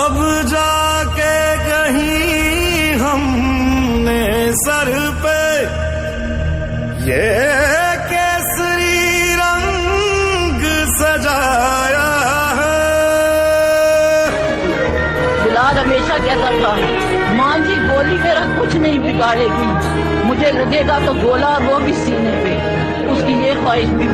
अब जाके कहीं हमने सर पे ये केसरी रंग सजाया है। बिलाल हमेशा कहता था, मां जी गोली मेरा कुछ नहीं बिगाड़ेगी, मुझे लगेगा तो गोला वो भी सीने पे। उसकी ये ख्वाहिश भी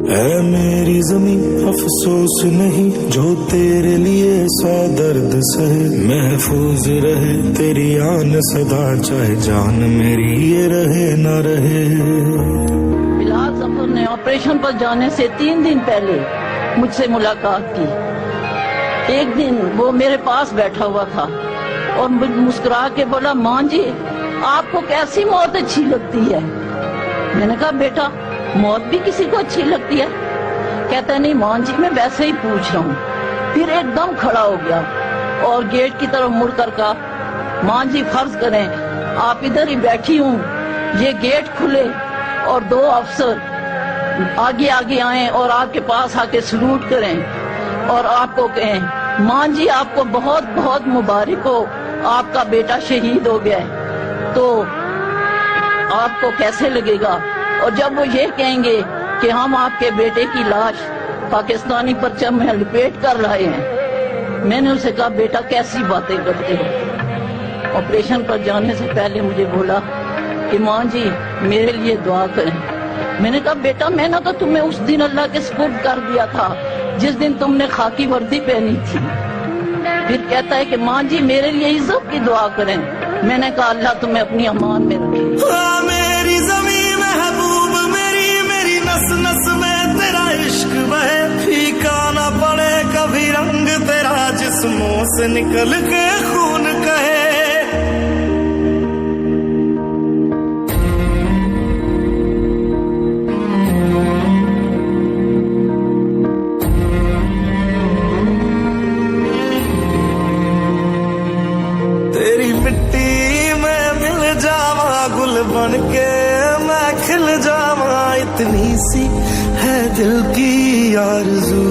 है मेरी जमीन अफसोस नहीं जो तेरे लिए सौ दर्द सहे, महफूज रहे तेरी आन सदा चाहे जान मेरी ये रहे न रहे। बिलाल जफर ने ऑपरेशन पर जाने से 3 दिन पहले मुझसे मुलाकात की। एक दिन वो मेरे पास बैठा हुआ था और मुस्कुरा के बोला, मां जी आपको कैसी मौत अच्छी लगती है? मैंने कहा बेटा मौत भी किसी को अच्छी लगती है? कहता नहीं मां जी मैं वैसे ही पूछ रहा हूँ। फिर एकदम खड़ा हो गया और गेट की तरफ मुड़ कर कहा, मां जी फर्ज करें आप इधर ही बैठी हूँ, ये गेट खुले और 2 अफसर आगे आगे आए और आपके पास आके सलूट करें और आपको कहें, मां जी आपको बहुत बहुत मुबारक हो, आपका बेटा शहीद हो गया है, तो आपको कैसे लगेगा? और जब वो ये कहेंगे कि हम आपके बेटे की लाश पाकिस्तानी परचम में लपेट कर रहे हैं, मैंने उसे कहा बेटा कैसी बातें करते हो? ऑपरेशन पर जाने से पहले मुझे बोला कि मां जी मेरे लिए दुआ करें। मैंने कहा बेटा मैंने तो तुम्हें उस दिन अल्लाह के सुपुर्द कर दिया था जिस दिन तुमने खाकी वर्दी पहनी थी। फिर कहता है कि मां जी मेरे लिए इज्जत की दुआ करें। मैंने कहा अल्लाह तुम्हें अपनी अमान में रखे। मेरी ज़मीं महबूब मेरी नस नस में तेरा इश्क बहे, फीका न पड़े कभी रंग तेरा जिस्मों से निकल के खून कहे। तेरी मिट्टी में मिल जावा गुल बन के मैं खिल जावा, इतनी सी है दिल की आरज़ू।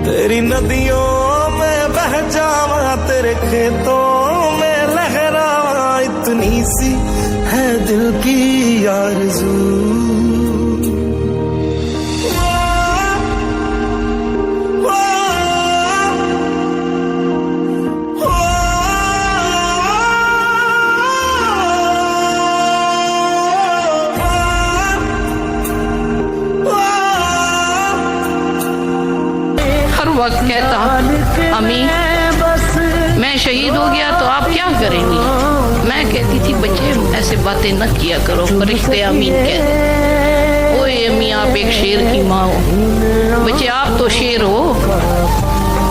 तेरी नदियों में बह जावा तेरे खेतों में लहरावा, इतनी सी है दिल की आरज़ू। वक्त कहता अम्मी मैं शहीद हो गया तो आप क्या करेंगी? मैं कहती थी बच्चे ऐसे बातें न किया करो, फरिश्ते आमीन कहते। ओए अम्मी आप एक शेर की माँ हो। बच्चे आप तो शेर हो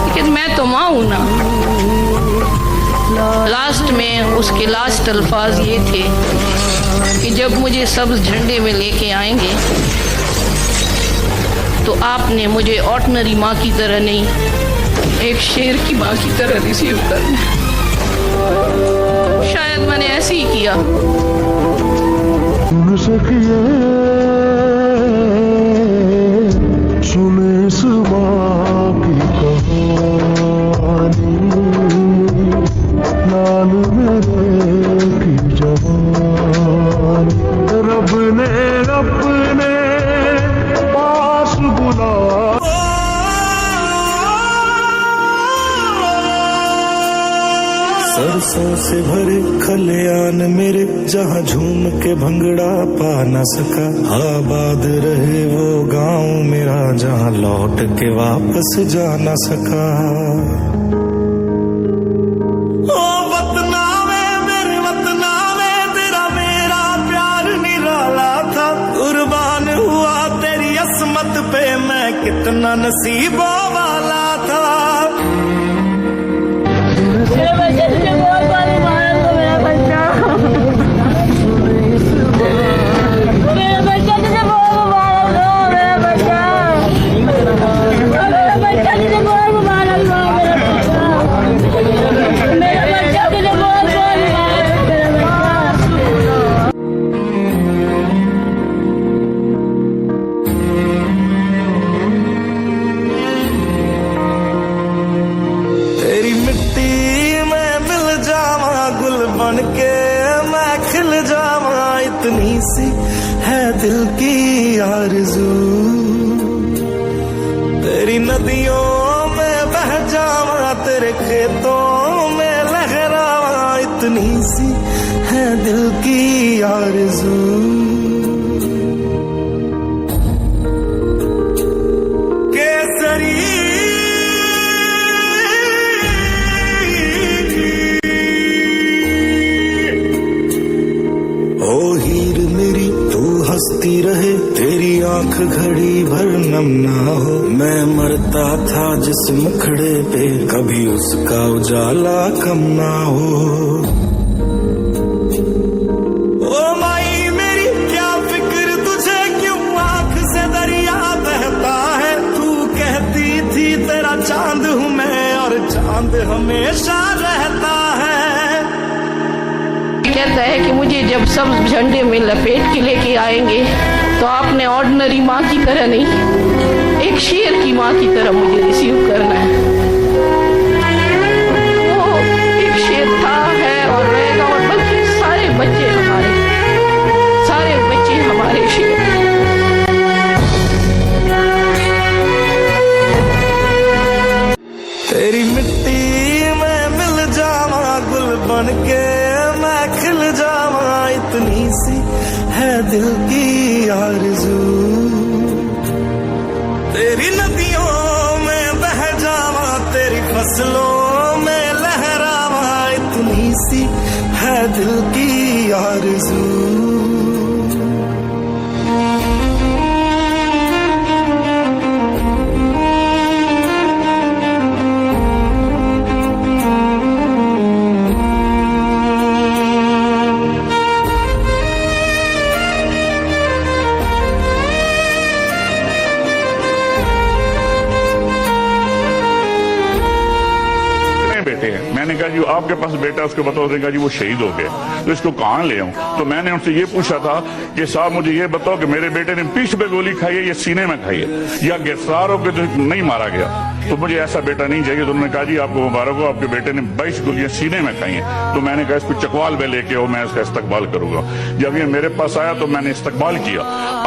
लेकिन मैं तो माँ हूँ ना। लास्ट में उसके लास्ट अल्फाज ये थे कि जब मुझे सब्ज झंडे में लेके आएंगे तो आपने मुझे ऑर्डिनरी माँ की तरह नहीं, एक शेर की माँ की तरह रिसीव करना। शायद मैंने ऐसे ही किया। सुने इस माँ की कहानी, लाल मेरे की जवानी, रब ने अपने पास बुला। सरसों से भरे खलियान मेरे जहाँ झूम के भंगड़ा पा न सका, आबाद रहे वो गांव मेरा जहाँ लौट के वापस जा न सका। ओ वतना में मेरे वतना में तेरा मेरा प्यार निराला था, कुर्बान हुआ तेरी असमत पे मैं कितना नसीबों वाला था। बन के मैं खिल जावा, इतनी सी है दिल की आरज़ू। तेरी नदियों में बह जावा, तेरे खेतों में लहरावा, इतनी सी है दिल की आरज़ू। हंसती रहे तेरी आंख घड़ी भर नम ना हो, मैं मरता था जिस मुखड़े पे कभी उसका उजाला कम ना हो। ओ माई मेरी क्या फिक्र तुझे, क्यों आंख से दरिया बहता है। तू कहती थी तेरा चांद हूँ मैं, और चांद हमेशा रहता है। कहता है कि मुझे जब सब झंडे में लपेट के लेके आएंगे तो आपने ऑर्डिनरी माँ की तरह नहीं, एक शेर की माँ की तरह मुझे रिसीव करना है। वो एक शेर था, है और रहेगा, और बल्कि सारे बच्चे हमारे शेर। तेरी मिट्टी में मिल जावा, गुल बन के खिल जावा, इतनी सी है दिल की आरज़ू। तेरी नदियों में बह जावा, तेरी फसलों में लहरावा, इतनी सी है दिल की आरज़ू। मैंने कहा जी आपके पास बेटा, उसको बताओ। देगा जी वो शहीद हो गए, तो इसको कहाँ ले आऊं। तो मैंने उनसे ये पूछा था कि साहब मुझे ये बताओ कि मेरे बेटे ने पीठ पे गोली खाई है या सीने में खाई है, या गिरफ्तार होकर तो नहीं मारा गया, तो मुझे ऐसा बेटा नहीं चाहिए। तो उन्होंने कहा जी आपको मुबारक हो, आपके बेटे ने 22 गोलियां सीने में खाई हैं। तो मैंने कहा इसको चकवाल में लेके आओ, मैं इसका इस्तकबाल करूंगा। जब ये मेरे पास आया तो मैंने इस्तकबाल किया।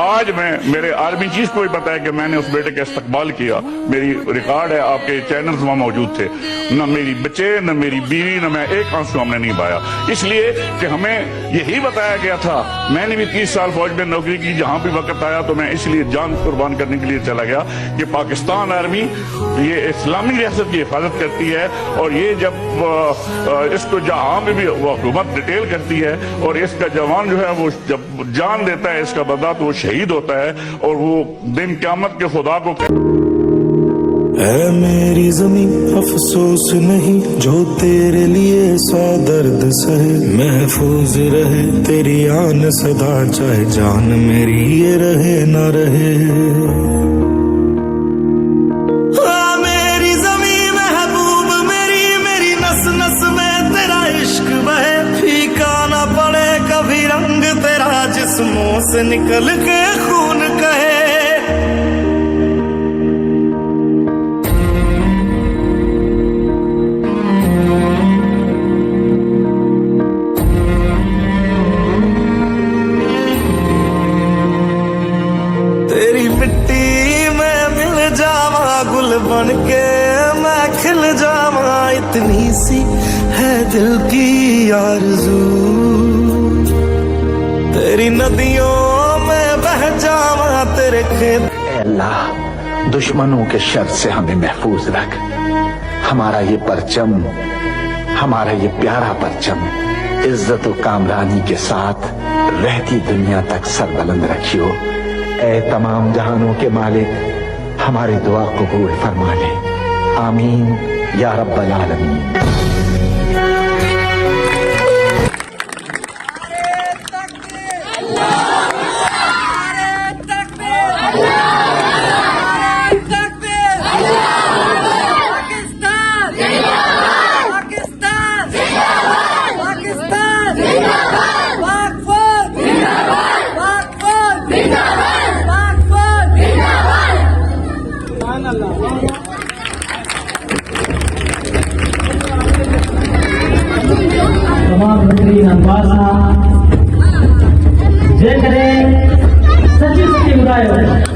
आज मैं मेरे आर्मी चीफ को भी पता है कि मैंने उस बेटे का इस्तकबाल किया, मेरी रिकॉर्ड है, आपके चैनल्स वहां मौजूद थे। न मेरी बच्चे, न मेरी बीवी, न मैं एक आंसू हमने नहीं बहाया, इसलिए कि हमें यही बताया गया था। मैंने भी 30 साल फौज में नौकरी की, जहां भी वक्त आया तो मैं इसलिए जान कुर्बान करने के लिए चला गया कि पाकिस्तान आर्मी ये इस्लामी रियासत की हिफाजत करती है, और ये जब इसको जहां में भी वो हुकूमत डिटेल करती है, और इसका जवान जो है वो जब जान देता है इसका बदला, तो वो शहीद होता है, और वो दिन क़यामत के खुदा को ऐ मेरी ज़मीं अफसोस नहीं, जो तेरे लिए सौ दर्द सहे, महफूज रहे तेरी आन सदा, चाहे जान मेरी ये रहे न रहे। मेरी ज़मीं महबूब मेरी नस नस में तेरा इश्क बहे, फीका न पड़े कभी रंग तेरा, जिस्मों से निकल के खून कहे। बन के मैं खिल जावा, इतनी सी है दिल की आरज़ू। तेरी नदियों में बह जावा, तेरे खेत। अल्लाह दुश्मनों के शर से हमें महफूज रख। हमारा ये परचम, हमारा ये प्यारा परचम इज्जत और कामरानी के साथ रहती दुनिया तक सर बुलंद रखियो। ऐ तमाम जहानों के मालिक, हमारी दुआ कबूल फरमा ले। आमीन या रब्बल आलमीन। Allah તમામ નોકરીના પાસા જે કરે સચી સચી ઉડાયો